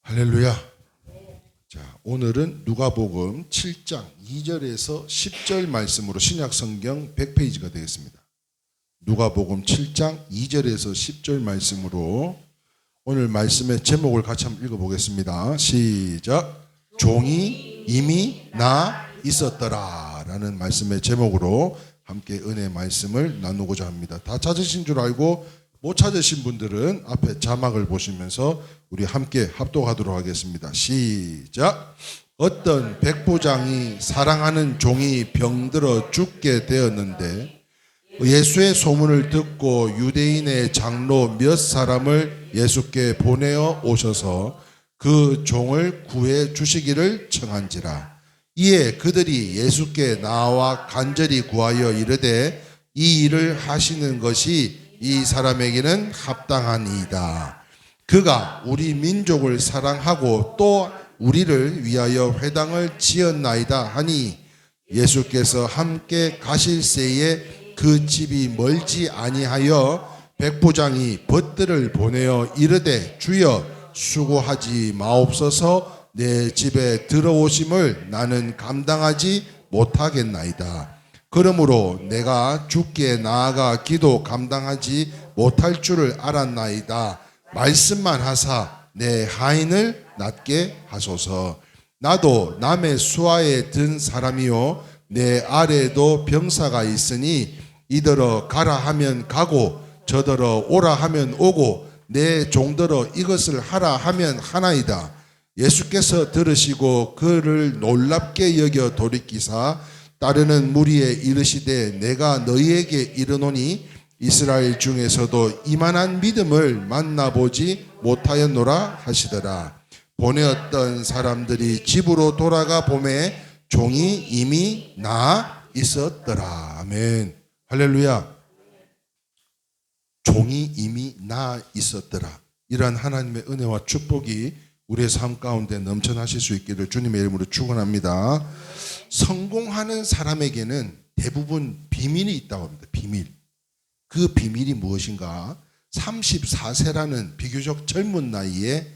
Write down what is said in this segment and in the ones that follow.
할렐루야. 자, 오늘은 누가복음 7장 2절에서 10절 말씀으로 신약성경 100페이지가 되겠습니다. 누가복음 7장 2절에서 10절 말씀으로 오늘 말씀의 제목을 같이 한번 읽어보겠습니다. 시작. 종이 이미 나 있었더라 라는 말씀의 제목으로 함께 은혜의 말씀을 나누고자 합니다. 다 찾으신 줄 알고 못 찾으신 분들은 앞에 자막을 보시면서 우리 함께 합독하도록 하겠습니다. 시작. 어떤 백부장이 사랑하는 종이 병들어 죽게 되었는데 예수의 소문을 듣고 유대인의 장로 몇 사람을 예수께 보내어 오셔서 그 종을 구해 주시기를 청한지라. 이에 그들이 예수께 나와 간절히 구하여 이르되 이 일을 하시는 것이 이 사람에게는 합당하니이다. 그가 우리 민족을 사랑하고 또 우리를 위하여 회당을 지었나이다 하니 예수께서 함께 가실새에 그 집이 멀지 아니하여 백부장이 벗들을 보내어 이르되 주여 수고하지 마옵소서. 내 집에 들어오심을 나는 감당하지 못하겠나이다. 그러므로 내가 주께 나아가 기도 감당하지 못할 줄을 알았나이다. 말씀만 하사 내 하인을 낫게 하소서. 나도 남의 수하에 든 사람이요 내 아래에도 병사가 있으니 이더러 가라 하면 가고 저더러 오라 하면 오고 내 종더러 이것을 하라 하면 하나이다. 예수께서 들으시고 그를 놀랍게 여겨 돌이키사 따르는 무리에 이르시되 내가 너희에게 이르노니 이스라엘 중에서도 이만한 믿음을 만나보지 못하였노라 하시더라. 보내었던 사람들이 집으로 돌아가 보매 종이 이미 나아 있었더라. 아멘. 할렐루야. 종이 이미 나아 있었더라. 이러한 하나님의 은혜와 축복이 우리의 삶 가운데 넘쳐나실 수 있기를 주님의 이름으로 축원합니다. 성공하는 사람에게는 대부분 비밀이 있다고 합니다. 비밀. 그 비밀이 무엇인가? 34세라는 비교적 젊은 나이에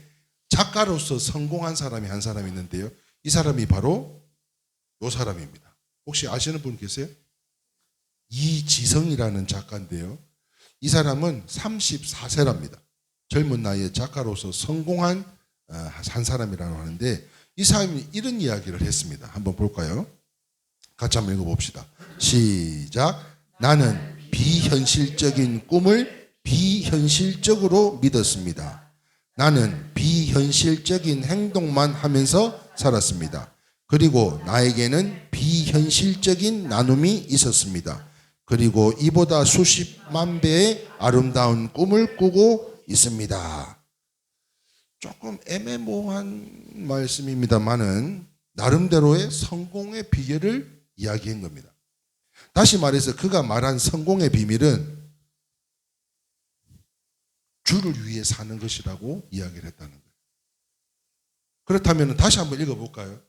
작가로서 성공한 사람이 한 사람이 있는데요. 이 사람이 바로 이 사람입니다. 혹시 아시는 분 계세요? 이지성이라는 작가인데요. 이 사람은 34세랍니다. 젊은 나이에 작가로서 성공한 한 사람이라고 하는데 이 사람이 이런 이야기를 했습니다. 한번 볼까요? 같이 한번 읽어봅시다. 시작. 나는 비현실적인 꿈을 비현실적으로 믿었습니다. 나는 비현실적인 행동만 하면서 살았습니다. 그리고 나에게는 비현실적인 나눔이 있었습니다. 그리고 이보다 수십만 배의 아름다운 꿈을 꾸고 있습니다. 조금 애매모호한 말씀입니다만은 나름대로의 성공의 비결을 이야기한 겁니다. 다시 말해서 그가 말한 성공의 비밀은 주를 위해 사는 것이라고 이야기를 했다는 거예요. 그렇다면 다시 한번 읽어볼까요?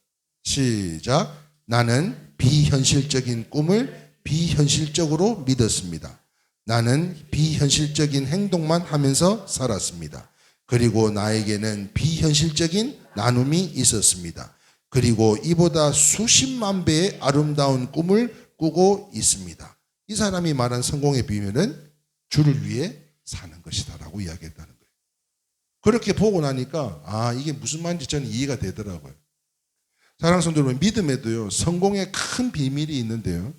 시작. 나는 비현실적인 꿈을 비현실적으로 믿었습니다. 나는 비현실적인 행동만 하면서 살았습니다. 그리고 나에게는 비현실적인 나눔이 있었습니다. 그리고 이보다 수십만 배의 아름다운 꿈을 꾸고 있습니다. 이 사람이 말한 성공의 비밀은 주를 위해 사는 것이다라고 이야기했다는 거예요. 그렇게 보고 나니까 이게 무슨 말인지 저는 이해가 되더라고요. 사랑하는 성도 여러분, 믿음에도요 성공의 큰 비밀이 있는데요.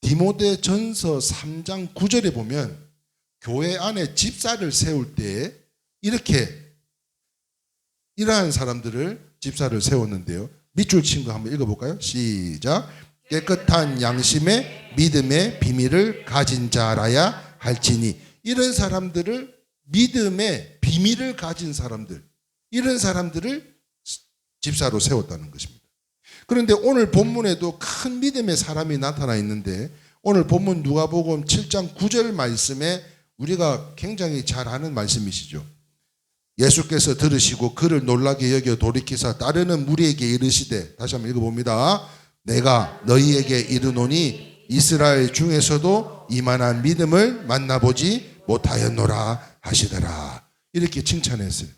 디모데전서 3장 9절에 보면 교회 안에 집사를 세울 때 이러한 사람들을 집사를 세웠는데요. 밑줄 친 거 한번 읽어볼까요? 시작. 깨끗한 양심의 믿음의 비밀을 가진 자라야 할지니. 이런 사람들을 믿음의 비밀을 가진 사람들, 이런 사람들을 집사로 세웠다는 것입니다. 그런데 오늘 본문에도 큰 믿음의 사람이 나타나 있는데 오늘 본문 누가복음 7장 9절 말씀에 우리가 굉장히 잘 아는 말씀이시죠. 예수께서 들으시고 그를 놀라게 여겨 돌이키사 따르는 무리에게 이르시되, 다시 한번 읽어봅니다. 내가 너희에게 이르노니 이스라엘 중에서도 이만한 믿음을 만나보지 못하였노라 하시더라. 이렇게 칭찬했어요.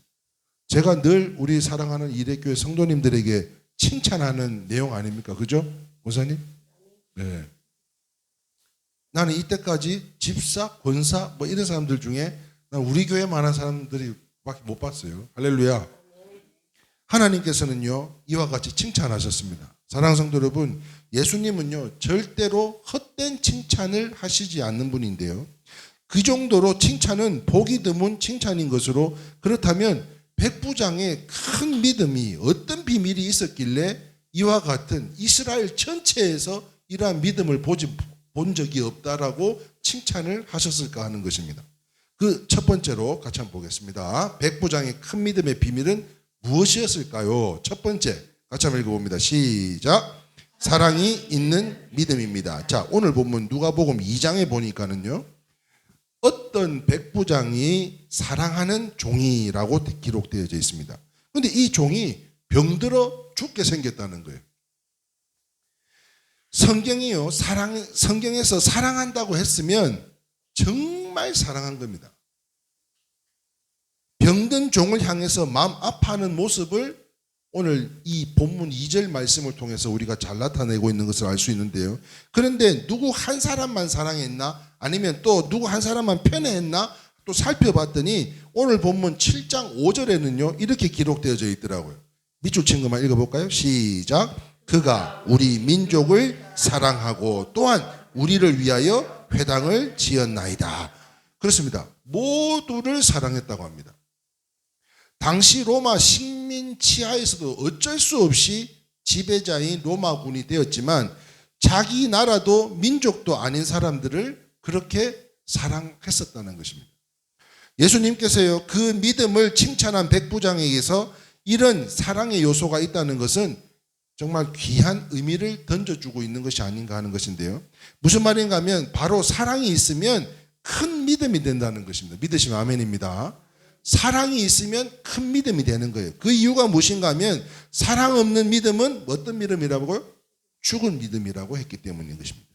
제가 늘 우리 사랑하는 이레교회 성도님들에게 칭찬하는 내용 아닙니까? 그죠? 목사님? 네. 나는 이때까지 집사, 권사 뭐 이런 사람들 중에 난 우리 교회만한 사람들이 밖에 못 봤어요. 할렐루야. 하나님께서는요 이와 같이 칭찬하셨습니다. 사랑하는 성도 여러분, 예수님은요 절대로 헛된 칭찬을 하시지 않는 분인데요, 그 정도로 칭찬은 보기 드문 칭찬인 것으로, 그렇다면 백부장의 큰 믿음이 어떤 비밀이 있었길래 이와 같은 이스라엘 전체에서 이러한 믿음을 본 적이 없다라고 칭찬을 하셨을까 하는 것입니다. 그 첫 번째로 같이 한번 보겠습니다. 백부장의 큰 믿음의 비밀은 무엇이었을까요? 첫 번째, 같이 한번 읽어봅니다. 시작. 사랑이 있는 믿음입니다. 자, 오늘 본문 누가복음 2장에 보니까는요, 어떤 백부장이 사랑하는 종이라고 기록되어 있습니다. 그런데 이 종이 병들어 죽게 생겼다는 거예요. 성경이요, 성경에서 사랑한다고 했으면 정말 사랑한 겁니다. 병든 종을 향해서 마음 아파하는 모습을 오늘 이 본문 2절 말씀을 통해서 우리가 잘 나타내고 있는 것을 알 수 있는데요. 그런데 누구 한 사람만 사랑했나? 아니면 또 누구 한 사람만 편애했나? 또 살펴봤더니 오늘 본문 7장 5절에는요 이렇게 기록되어져 있더라고요. 밑줄 친 것만 읽어볼까요? 시작. 그가 우리 민족을 사랑하고 또한 우리를 위하여 회당을 지었나이다. 그렇습니다. 모두를 사랑했다고 합니다. 당시 로마 식민 치하에서도 어쩔 수 없이 지배자인 로마군이 되었지만 자기 나라도 민족도 아닌 사람들을 그렇게 사랑했었다는 것입니다. 예수님께서요 그 믿음을 칭찬한 백부장에게서 이런 사랑의 요소가 있다는 것은 정말 귀한 의미를 던져주고 있는 것이 아닌가 하는 것인데요. 무슨 말인가 하면 바로 사랑이 있으면 큰 믿음이 된다는 것입니다. 믿으시면 아멘입니다. 사랑이 있으면 큰 믿음이 되는 거예요. 그 이유가 무엇인가 하면 사랑 없는 믿음은 어떤 믿음이라고요? 죽은 믿음이라고 했기 때문인 것입니다.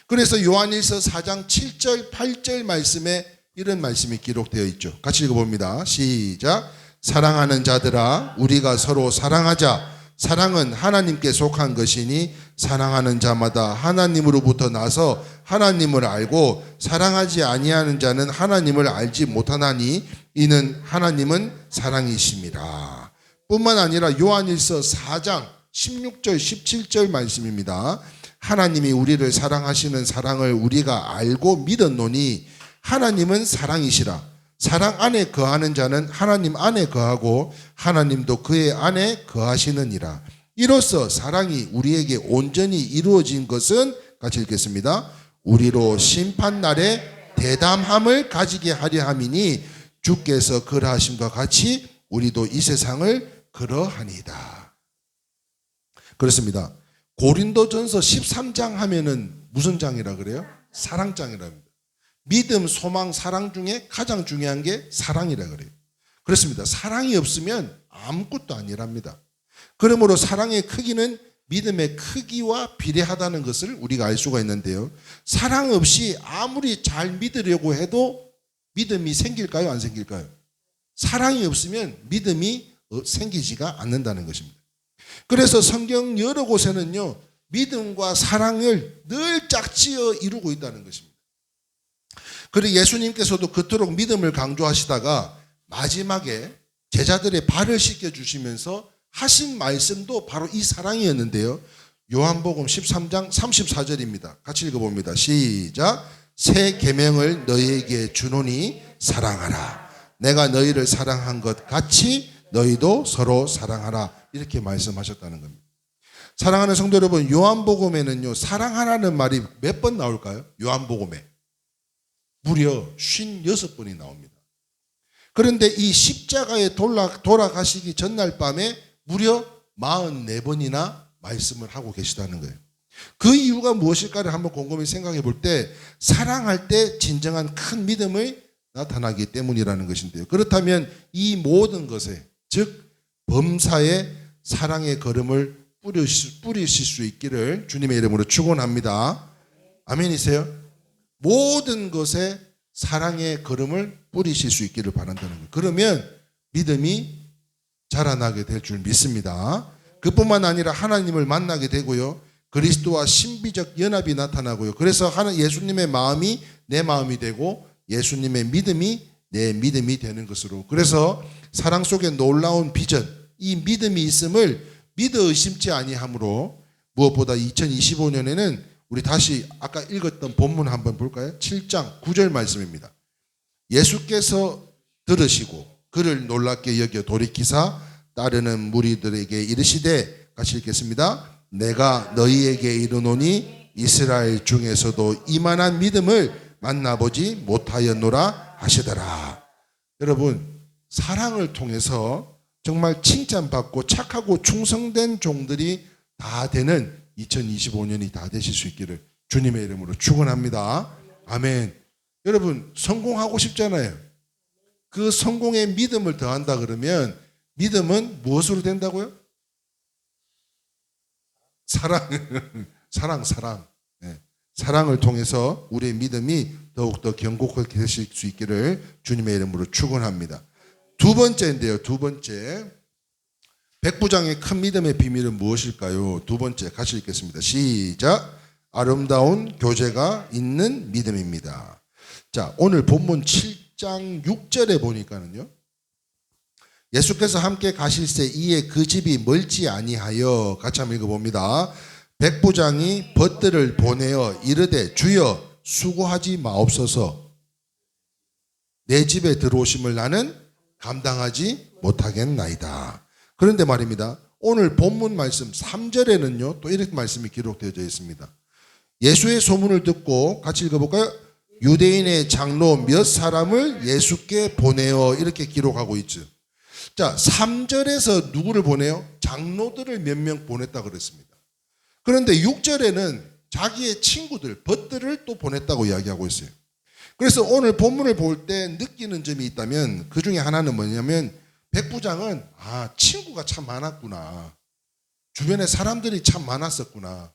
그래서 요한일서 4장 7절 8절 말씀에 이런 말씀이 기록되어 있죠. 같이 읽어봅니다. 시작. 사랑하는 자들아 우리가 서로 사랑하자. 사랑은 하나님께 속한 것이니 사랑하는 자마다 하나님으로부터 나서 하나님을 알고 사랑하지 아니하는 자는 하나님을 알지 못하나니 이는 하나님은 사랑이심이라. 뿐만 아니라 요한일서 4장 16절 17절 말씀입니다. 하나님이 우리를 사랑하시는 사랑을 우리가 알고 믿었노니 하나님은 사랑이시라. 사랑 안에 거하는 자는 하나님 안에 거하고 하나님도 그의 안에 거하시느니라. 이로써 사랑이 우리에게 온전히 이루어진 것은 같이 읽겠습니다. 우리로 심판날에 대담함을 가지게 하려 함이니 주께서 그러하심과 같이 우리도 이 세상을 그러하니이다. 그렇습니다. 고린도전서 13장 하면은 무슨 장이라 그래요? 사랑장이라 합니다. 믿음, 소망, 사랑 중에 가장 중요한 게 사랑이라 그래요. 그렇습니다. 사랑이 없으면 아무것도 아니랍니다. 그러므로 사랑의 크기는 믿음의 크기와 비례하다는 것을 우리가 알 수가 있는데요. 사랑 없이 아무리 잘 믿으려고 해도 믿음이 생길까요? 안 생길까요? 사랑이 없으면 믿음이 생기지가 않는다는 것입니다. 그래서 성경 여러 곳에는요, 믿음과 사랑을 늘 짝지어 이루고 있다는 것입니다. 그리고 예수님께서도 그토록 믿음을 강조하시다가 마지막에 제자들의 발을 씻겨주시면서 하신 말씀도 바로 이 사랑이었는데요. 요한복음 13장 34절입니다. 같이 읽어봅니다. 시작. 새 계명을 너희에게 주노니 사랑하라. 내가 너희를 사랑한 것 같이 너희도 서로 사랑하라. 이렇게 말씀하셨다는 겁니다. 사랑하는 성도 여러분, 요한복음에는요 사랑하라는 말이 몇 번 나올까요? 요한복음에 무려 56번이 나옵니다. 그런데 이 십자가에 돌아가시기 전날 밤에 무려 44번이나 말씀을 하고 계시다는 거예요. 그 이유가 무엇일까를 한번 곰곰이 생각해 볼 때 사랑할 때 진정한 큰 믿음을 나타나기 때문이라는 것인데요. 그렇다면 이 모든 것에, 즉 범사에 사랑의 걸음을 뿌리실 수 있기를 주님의 이름으로 축원합니다. 아멘이세요? 모든 것에 사랑의 걸음을 뿌리실 수 있기를 바란다는 거예요. 그러면 믿음이 자라나게 될 줄 믿습니다. 그뿐만 아니라 하나님을 만나게 되고요. 그리스도와 신비적 연합이 나타나고요. 그래서 예수님의 마음이 내 마음이 되고 예수님의 믿음이 내 믿음이 되는 것으로. 그래서 사랑 속에 놀라운 비전, 이 믿음이 있음을 믿어 의심치 아니하므로 무엇보다 2025년에는 우리 다시 아까 읽었던 본문 한번 볼까요? 7장 9절 말씀입니다. 예수께서 들으시고 그를 놀랍게 여겨 돌이키사 따르는 무리들에게 이르시되, 같이 읽겠습니다. 내가 너희에게 이르노니 이스라엘 중에서도 이만한 믿음을 만나보지 못하였노라 하시더라. 여러분, 사랑을 통해서 정말 칭찬받고 착하고 충성된 종들이 다 되는 2025년이 다 되실 수 있기를 주님의 이름으로 축원합니다. 아멘. 여러분, 성공하고 싶잖아요. 그 성공에 믿음을 더한다 그러면 믿음은 무엇으로 된다고요? 사랑. 네. 사랑을 통해서 우리의 믿음이 더욱더 견고하게 되실 수 있기를 주님의 이름으로 축원합니다. 두 번째인데요. 두 번째. 백부장의 큰 믿음의 비밀은 무엇일까요? 두 번째 같이 읽겠습니다. 시작. 아름다운 교제가 있는 믿음입니다. 자, 오늘 본문 7장 6절에 보니까는요. 예수께서 함께 가실새 이에 그 집이 멀지 아니하여, 같이 한번 읽어봅니다. 백부장이 벗들을 보내어 이르되 주여 수고하지 마옵소서, 내 집에 들어오심을 나는 감당하지 못하겠나이다. 그런데 말입니다. 오늘 본문 말씀 3절에는요. 또 이렇게 말씀이 기록되어 있습니다. 예수의 소문을 듣고 같이 읽어볼까요? 유대인의 장로 몇 사람을 예수께 보내어, 이렇게 기록하고 있죠. 자, 3절에서 누구를 보내요? 장로들을 몇 명 보냈다 그랬습니다. 그런데 6절에는 자기의 친구들, 벗들을 또 보냈다고 이야기하고 있어요. 그래서 오늘 본문을 볼 때 느끼는 점이 있다면 그 중에 하나는 뭐냐면, 백부장은 친구가 참 많았구나. 주변에 사람들이 참 많았었구나.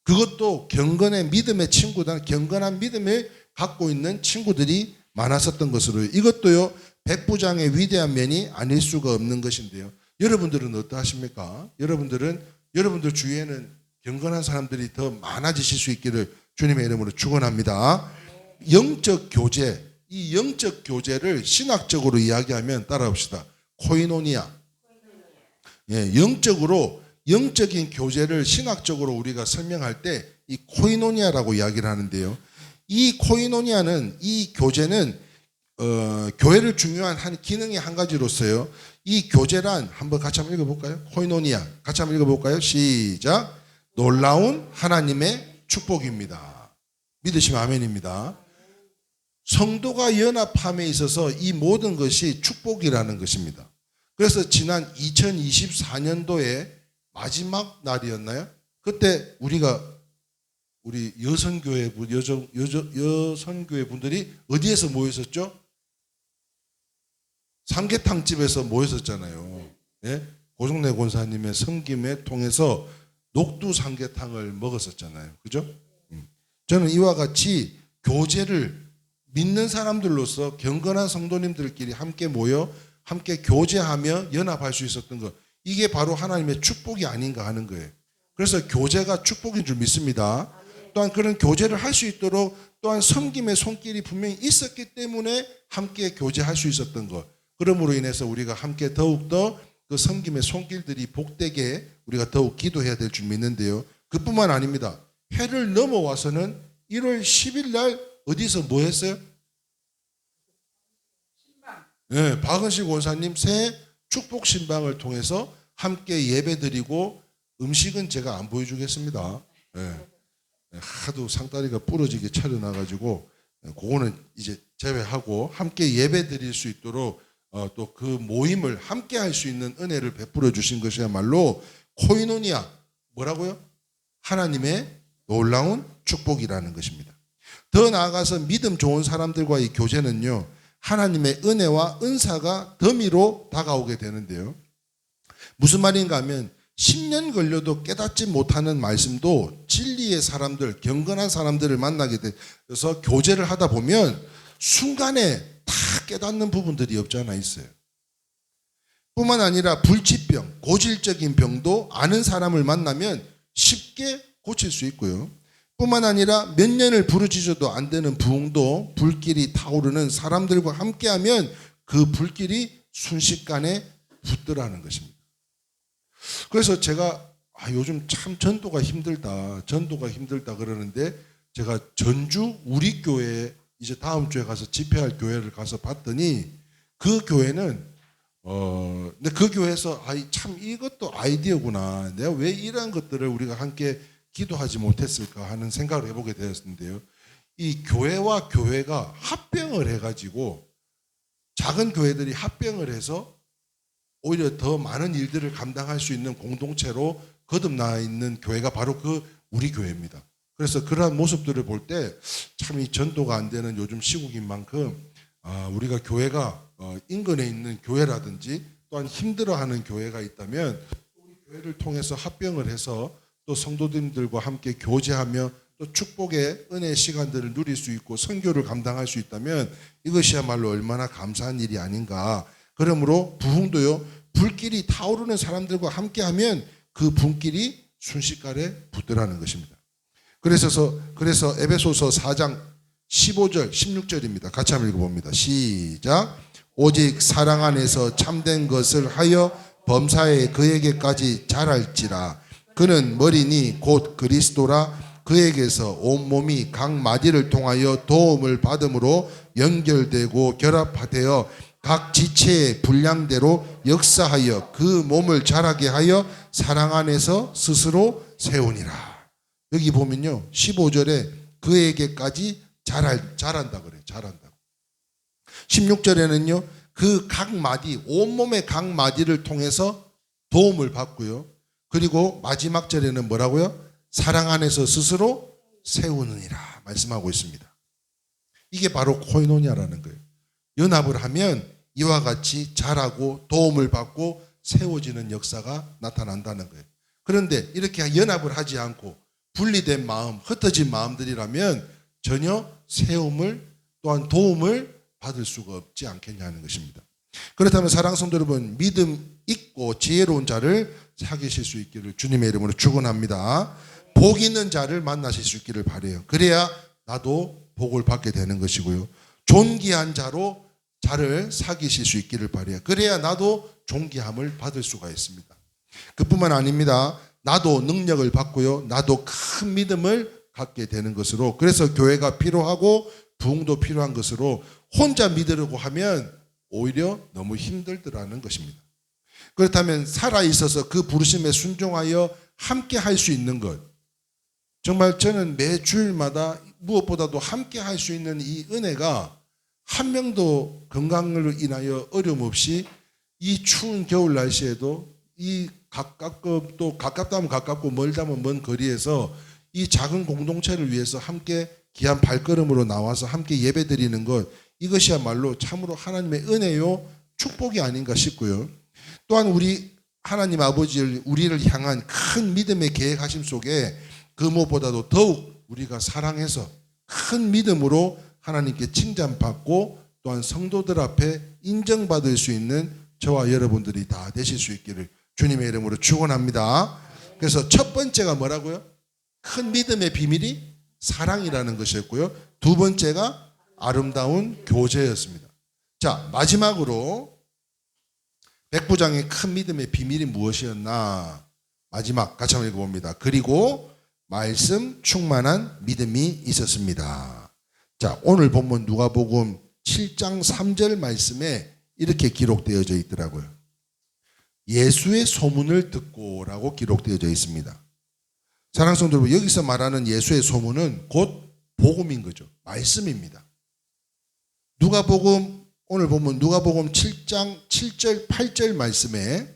그것도 경건의 믿음의 친구들, 경건한 믿음을 갖고 있는 친구들이 많았었던 것으로, 이것도요 백부장의 위대한 면이 아닐 수가 없는 것인데요. 여러분들은 어떠하십니까? 여러분들 주위에는 경건한 사람들이 더 많아지실 수 있기를 주님의 이름으로 축원합니다. 영적 교제, 이 영적 교제를 신학적으로 이야기하면 따라합시다. 코이노니아. 예, 영적인 교제를 신학적으로 우리가 설명할 때 이 코이노니아라고 이야기를 하는데요. 이 코이노니아는, 이 교제는 교회를 중요한 한 기능의 한 가지로서요. 이 교제란 한번 같이 한번 읽어볼까요? 코이노니아 같이 한번 읽어볼까요? 시작. 놀라운 하나님의 축복입니다. 믿으시면 아멘입니다. 성도가 연합함에 있어서 이 모든 것이 축복이라는 것입니다. 그래서 지난 2024년도에 마지막 날이었나요? 그때 우리 여선교회 분들이 어디에서 모였었죠? 삼계탕집에서 모였었잖아요. 예? 고종래 권사님의 섬김에 통해서 녹두 삼계탕을 먹었었잖아요. 그죠? 저는 이와 같이 교제를 믿는 사람들로서 경건한 성도님들끼리 함께 모여 함께 교제하며 연합할 수 있었던 것, 이게 바로 하나님의 축복이 아닌가 하는 거예요. 그래서 교제가 축복인 줄 믿습니다. 또한 그런 교제를 할 수 있도록 또한 섬김의 손길이 분명히 있었기 때문에 함께 교제할 수 있었던 것, 그러므로 인해서 우리가 함께 더욱더 그 섬김의 손길들이 복되게 우리가 더욱 기도해야 될 줄 믿는데요. 그뿐만 아닙니다. 해를 넘어와서는 1월 10일 날 어디서 뭐 했어요? 네, 박은식 원사님 새 축복 신방을 통해서 함께 예배드리고, 음식은 제가 안 보여주겠습니다. 네, 하도 상다리가 부러지게 차려놔가지고 그거는 이제 제외하고 함께 예배드릴 수 있도록 또 그 모임을 함께 할 수 있는 은혜를 베풀어 주신 것이야말로 코이노니아, 뭐라고요? 하나님의 놀라운 축복이라는 것입니다. 더 나아가서 믿음 좋은 사람들과의 교제는요, 하나님의 은혜와 은사가 더미로 다가오게 되는데요. 무슨 말인가 하면 10년 걸려도 깨닫지 못하는 말씀도 진리의 사람들, 경건한 사람들을 만나게 돼서 교제를 하다 보면 순간에 다 깨닫는 부분들이 없지 않아 있어요. 뿐만 아니라 불치병, 고질적인 병도 아는 사람을 만나면 쉽게 고칠 수 있고요. 뿐만 아니라 몇 년을 부르짖어도 안 되는 부흥도 불길이 타오르는 사람들과 함께하면 그 불길이 순식간에 붙더라는 것입니다. 그래서 제가 요즘 참 전도가 힘들다 그러는데 제가 전주 우리 교회에 이제 다음 주에 가서 집회할 교회를 가서 봤더니 그 교회는 근데 그 교회에서 참 이것도 아이디어구나. 내가 왜 이러한 것들을 우리가 함께 기도하지 못했을까 하는 생각을 해보게 되었는데요. 이 교회와 교회가 합병을 해가지고 작은 교회들이 합병을 해서 오히려 더 많은 일들을 감당할 수 있는 공동체로 거듭나 있는 교회가 바로 그 우리 교회입니다. 그래서 그러한 모습들을 볼 때 참 이 전도가 안 되는 요즘 시국인 만큼 우리가 교회가 인근에 있는 교회라든지 또한 힘들어하는 교회가 있다면 우리 교회를 통해서 합병을 해서 또 성도님들과 함께 교제하며 또 축복의 은혜의 시간들을 누릴 수 있고 선교를 감당할 수 있다면 이것이야말로 얼마나 감사한 일이 아닌가. 그러므로 부흥도요, 불길이 타오르는 사람들과 함께하면 그 불길이 순식간에 붙더라는 것입니다. 그래서 에베소서 4장 15절 16절입니다. 같이 한번 읽어봅니다. 시작. 오직 사랑 안에서 참된 것을 하여 범사에 그에게까지 자랄지라. 그는 머리니 곧 그리스도라. 그에게서 온몸이 각 마디를 통하여 도움을 받음으로 연결되고 결합되어 각 지체의 분량대로 역사하여 그 몸을 자라게 하여 사랑 안에서 스스로 세우니라. 여기 보면요 15절에 그에게까지 자란다 그래요. 자란다. 16절에는요 그 각 마디, 온몸의 각 마디를 통해서 도움을 받고요. 그리고 마지막 절에는 뭐라고요? 사랑 안에서 스스로 세우느니라 말씀하고 있습니다. 이게 바로 코이노니아라는 거예요. 연합을 하면 이와 같이 자라고 도움을 받고 세워지는 역사가 나타난다는 거예요. 그런데 이렇게 연합을 하지 않고 분리된 마음, 흩어진 마음들이라면 전혀 세움을 또한 도움을 받을 수가 없지 않겠냐는 것입니다. 그렇다면 사랑하는 성도 여러분, 믿음 있고 지혜로운 자를 사귀실 수 있기를 주님의 이름으로 축원합니다. 복 있는 자를 만나실 수 있기를 바라요. 그래야 나도 복을 받게 되는 것이고요. 존귀한 자를 사귀실 수 있기를 바라요. 그래야 나도 존귀함을 받을 수가 있습니다. 그뿐만 아닙니다. 나도 능력을 받고요. 나도 큰 믿음을 갖게 되는 것으로, 그래서 교회가 필요하고 부흥도 필요한 것으로 혼자 믿으려고 하면 오히려 너무 힘들더라는 것입니다. 그렇다면 살아있어서 그 부르심에 순종하여 함께 할 수 있는 것, 정말 저는 매 주일마다 무엇보다도 함께 할 수 있는 이 은혜가 한 명도 건강을 인하여 어려움 없이 이 추운 겨울 날씨에도 이 가깝다 하면 가깝고 멀다 하면 먼 거리에서 이 작은 공동체를 위해서 함께 귀한 발걸음으로 나와서 함께 예배드리는 것, 이것이야말로 참으로 하나님의 은혜요 축복이 아닌가 싶고요. 또한 우리 하나님 아버지 우리를 향한 큰 믿음의 계획하심 속에 그 무엇보다도 더욱 우리가 사랑해서 큰 믿음으로 하나님께 칭찬받고 또한 성도들 앞에 인정받을 수 있는 저와 여러분들이 다 되실 수 있기를 주님의 이름으로 축원합니다. 그래서 첫 번째가 뭐라고요? 큰 믿음의 비밀이 사랑이라는 것이었고요. 두 번째가 아름다운 교제였습니다. 자, 마지막으로 백부장의 큰 믿음의 비밀이 무엇이었나? 마지막 같이 한번 읽어봅니다. 그리고 말씀 충만한 믿음이 있었습니다. 자, 오늘 본문 누가복음 7장 3절 말씀에 이렇게 기록되어져 있더라고요. 예수의 소문을 듣고라고 기록되어져 있습니다. 사랑하는 성도 여러분, 여기서 말하는 예수의 소문은 곧 복음인 거죠. 말씀입니다. 오늘 보면 누가복음 7장 7절 8절 말씀에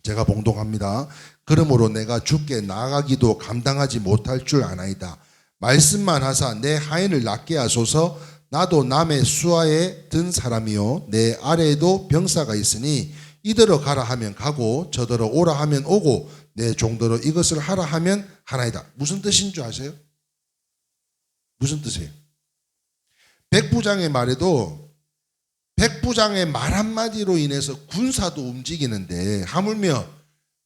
제가 봉독합니다. 그러므로 내가 주께 나아가기도 감당하지 못할 줄 아나이다. 말씀만 하사 내 하인을 낫게 하소서. 나도 남의 수하에 든 사람이요 내 아래에도 병사가 있으니 이더러 가라 하면 가고 저더러 오라 하면 오고 내 종더러 이것을 하라 하면 하나이다. 무슨 뜻인 줄 아세요? 무슨 뜻이에요? 백부장의 말에도 백부장의 말 한마디로 인해서 군사도 움직이는데 하물며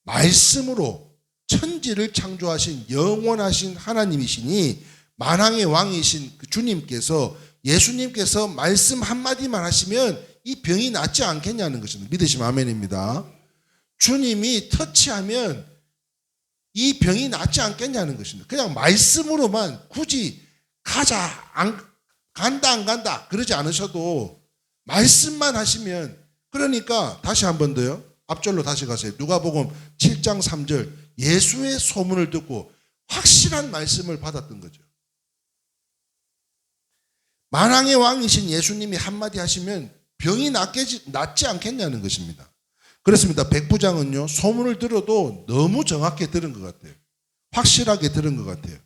말씀으로 천지를 창조하신 영원하신 하나님이시니 만왕의 왕이신 그 주님께서 예수님께서 말씀 한마디만 하시면 이 병이 낫지 않겠냐는 것입니다. 믿으시면 아멘입니다. 주님이 터치하면 이 병이 낫지 않겠냐는 것입니다. 그냥 말씀으로만 굳이 가자, 간다 안 간다 그러지 않으셔도 말씀만 하시면, 그러니까 다시 한 번 더요. 앞절로 다시 가세요. 누가복음 7장 3절 예수의 소문을 듣고 확실한 말씀을 받았던 거죠. 만왕의 왕이신 예수님이 한마디 하시면 병이 낫지 않겠냐는 것입니다. 그렇습니다. 백부장은요, 소문을 들어도 너무 정확히 들은 것 같아요. 확실하게 들은 것 같아요.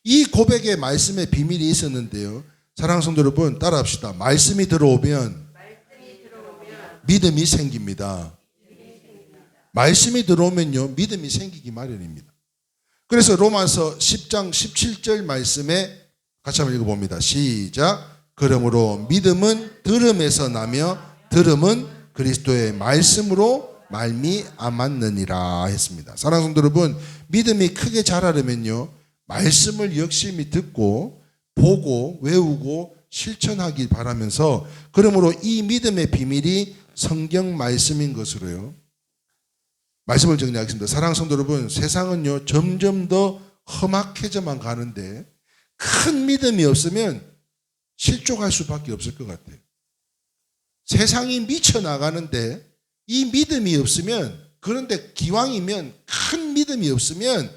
이 고백의 말씀의 비밀이 있었는데요. 사랑하는 성도 여러분, 따라합시다. 말씀이 들어오면 믿음이 생깁니다. 말씀이 들어오면요, 믿음이 생기기 마련입니다. 그래서 로마서 10장 17절 말씀에 같이 한번 읽어봅니다. 시작. 그러므로 믿음은 들음에서 나며 들음은 그리스도의 말씀으로 말미암았느니라 했습니다. 사랑하는 성도 여러분, 믿음이 크게 자라려면요, 말씀을 열심히 듣고 보고 외우고 실천하길 바라면서, 그러므로 이 믿음의 비밀이 성경 말씀인 것으로요. 말씀을 정리하겠습니다. 사랑하는 성도 여러분, 세상은요 점점 더 험악해져만 가는데 큰 믿음이 없으면 실족할 수밖에 없을 것 같아요. 세상이 미쳐나가는데 이 믿음이 없으면, 그런데 기왕이면 큰 믿음이 없으면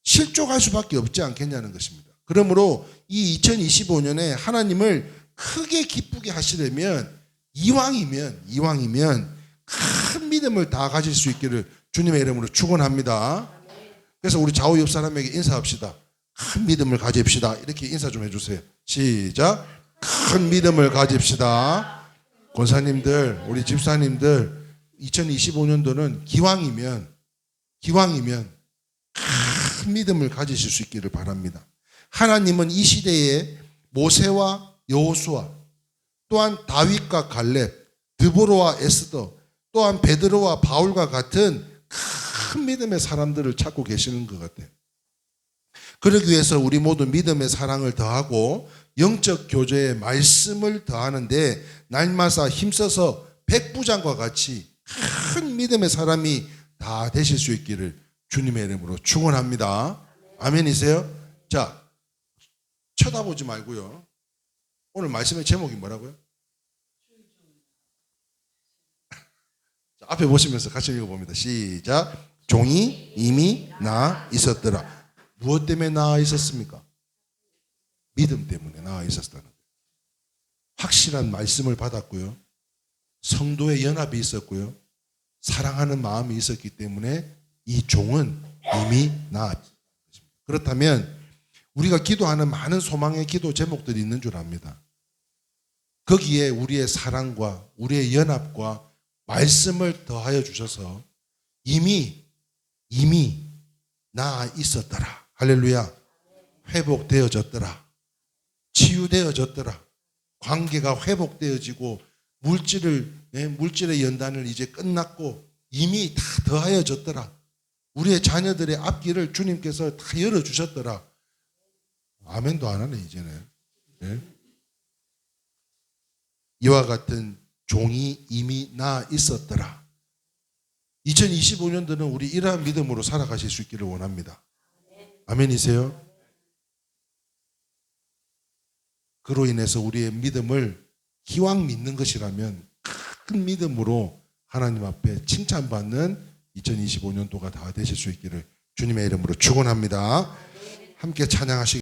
실족할 수밖에 없지 않겠냐는 것입니다. 그러므로 이 2025년에 하나님을 크게 기쁘게 하시려면 이왕이면 큰 믿음을 다 가질 수 있기를 주님의 이름으로 축원합니다. 그래서 우리 좌우 옆 사람에게 인사합시다. 큰 믿음을 가집시다. 이렇게 인사 좀 해주세요. 시작. 큰 믿음을 가집시다. 권사님들, 우리 집사님들, 2025년도는 기왕이면 큰 믿음을 가지실 수 있기를 바랍니다. 하나님은 이 시대에 모세와 여호수아, 또한 다윗과 갈렙, 드보로와 에스더, 또한 베드로와 바울과 같은 큰 믿음의 사람들을 찾고 계시는 것 같아요. 그러기 위해서 우리 모두 믿음의 사랑을 더하고 영적 교제의 말씀을 더하는데 날마다 힘써서 백부장과 같이 큰 믿음의 사람이 다 되실 수 있기를 주님의 이름으로 축원합니다. 아멘이세요? 자, 쳐다보지 말고요. 오늘 말씀의 제목이 뭐라고요? 자, 앞에 보시면서 같이 읽어봅니다. 시작. 종이 이미 나아 있었더라. 무엇 때문에 나아 있었습니까? 믿음 때문에 나아 있었다는 거예요. 확실한 말씀을 받았고요. 성도의 연합이 있었고요. 사랑하는 마음이 있었기 때문에 이 종은 이미 나아 있습니다. 그렇다면 우리가 기도하는 많은 소망의 기도 제목들이 있는 줄 압니다. 거기에 우리의 사랑과 우리의 연합과 말씀을 더하여 주셔서 이미 나아 있었더라. 할렐루야. 회복되어졌더라. 치유되어졌더라. 관계가 회복되어지고 물질의 연단을 이제 끝났고 이미 다 더하여졌더라. 우리의 자녀들의 앞길을 주님께서 다 열어주셨더라. 아멘도 안 하네 이제는. 네? 이와 같은 종이 이미 나아 있었더라. 2025년도는 우리 이러한 믿음으로 살아가실 수 있기를 원합니다. 아멘이세요? 그로 인해서 우리의 믿음을 기왕 믿는 것이라면 큰 믿음으로 하나님 앞에 칭찬받는 2025년도가 다 되실 수 있기를 주님의 이름으로 축원합니다. 함께 찬양하시기